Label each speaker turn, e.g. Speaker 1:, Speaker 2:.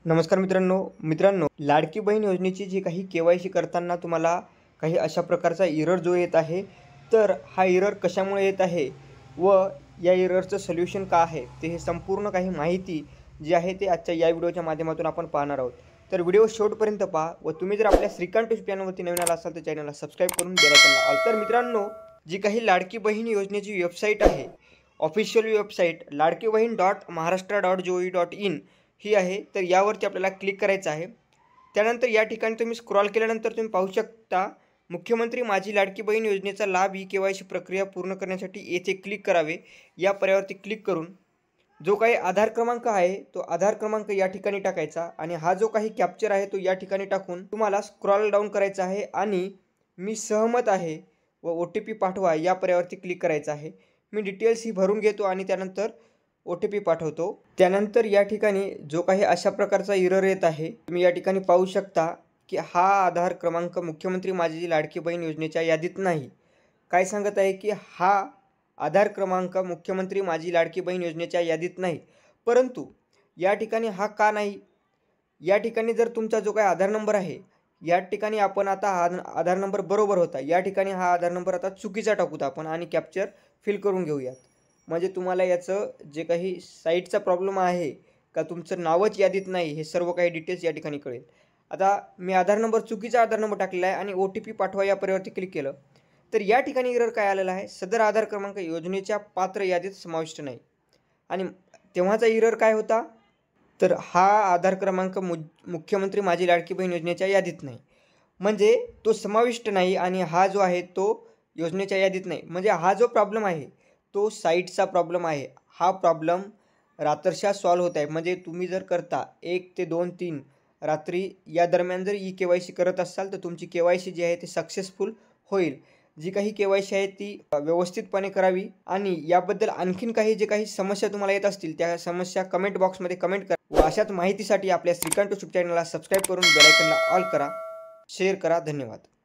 Speaker 1: नमस्कार मित्रांनो लाडकी बहीण योजनेची जी काही KYC करताना तुम्हाला काही अशा प्रकारचा एरर जो येत आहे, तर हा एरर कशामुळे येत आहे व या एररचं सोल्युशन काय आहे ते हे संपूर्ण काही माहिती जी आहे ते आजच्या या व्हिडिओच्या माध्यमातून आपण पाहणार आहोत। तर व्हिडिओ शेवटपर्यंत पहा व तुम्ही जर आपल्या श्रीकांत ट्यूब चॅनलवरती नवीन आला असाल तर चॅनलला सबस्क्राईब करून बेल आयकॉनला ऑल। तर मित्रांनो, जी काही लाडकी बहीण योजनेची वेबसाईट आहे, ऑफिशियल वेबसाईट ladkibahin.maharashtra.gov.in ही आहे। तर यावरती आपल्याला क्लिक करायचं आहे। त्यानंतर या ठिकाणी तुम्ही स्क्रॉल केल्यानंतर तुम्ही पाहू शकता मुख्यमंत्री माझी लाडकी बहीण योजनेचा लाभ KYC प्रक्रिया पूर्ण करण्यासाठी येथे क्लिक करावे। या पर्यायावरती क्लिक करून जो काही आधार क्रमांक आहे तो आधार क्रमांक या ठिकाणी टाकायचा आणि हा जो काही कॅप्चर आहे तो या ठिकाणी टाकून तुम्हाला स्क्रॉल डाऊन करायचा आहे आणि मी सहमत आहे व OTP पाठवा या पर्यायावरती क्लिक करायचं आहे। मी डिटेल्स ही भरून घेतो आणि त्यानंतर OTP पाठवतो। त्यानंतर या ठिकाणी जो काही अशा प्रकारचा एरर येत आहे, तुम्ही या ठिकाणी पाहू शकता की हा आधार क्रमांक मुख्यमंत्री माझी लाडकी बहीण योजनेच्या यादीत नाही। काय सांगत आहे की हा आधार क्रमांक मुख्यमंत्री माझी लाडकी बहीण योजनेच्या यादीत नाही, परंतु या ठिकाणी हा का नाही? या ठिकाणी जर तुमचा जो काही आधार नंबर आहे, या ठिकाणी आपण आता आधार नंबर बरोबर होता, या ठिकाणी हा आधार नंबर आता चुकीचा टाकूत आपण आणि कॅप्चर फिल करून घेऊयात। म्हणजे तुम्हाला याचं जे काही साईटचा प्रॉब्लेम आहे का तुमचं नावच यादीत नाही हे सर्व काही डिटेल्स या ठिकाणी कळेल। आता मी चुकीचा आधार नंबर टाकलेला आहे आणि OTP पाठवा या पर्यायावरती क्लिक केलं तर या ठिकाणी एरर काय आलेला आहे, सदर आधार क्रमांक योजनेच्या पात्र यादीत समाविष्ट नाही। आणि तेव्हाचा एरर काय होता, तर हा आधार क्रमांक मुख्यमंत्री माझी लाडकी बहीण योजनेच्या यादीत नाही, म्हणजे तो समाविष्ट नाही आणि हा जो आहे तो योजनेच्या यादीत नाही। म्हणजे हा जो प्रॉब्लेम आहे तो साईटचा प्रॉब्लेम आहे। हा प्रॉब्लेम रात्रशा सॉल्व्ह होत आहे। म्हणजे तुम्ही जर करता 1 ते 2-3 रात्री या दरम्यान जर KYC करत असाल तर तुमची KYC जी आहे ती सक्सेसफुल होईल। जी काही KYC आहे ती व्यवस्थितपणे करावी आणि याबद्दल आणखीन काही जे काही समस्या तुम्हाला येत असतील त्या समस्या कमेंट बॉक्समध्ये कमेंट करा व अशाच माहितीसाठी आपल्या श्रीकांत ट्यूब चॅनलला सबस्क्राईब करून बेल आयकॉनला ऑल करा, शेअर करा। धन्यवाद।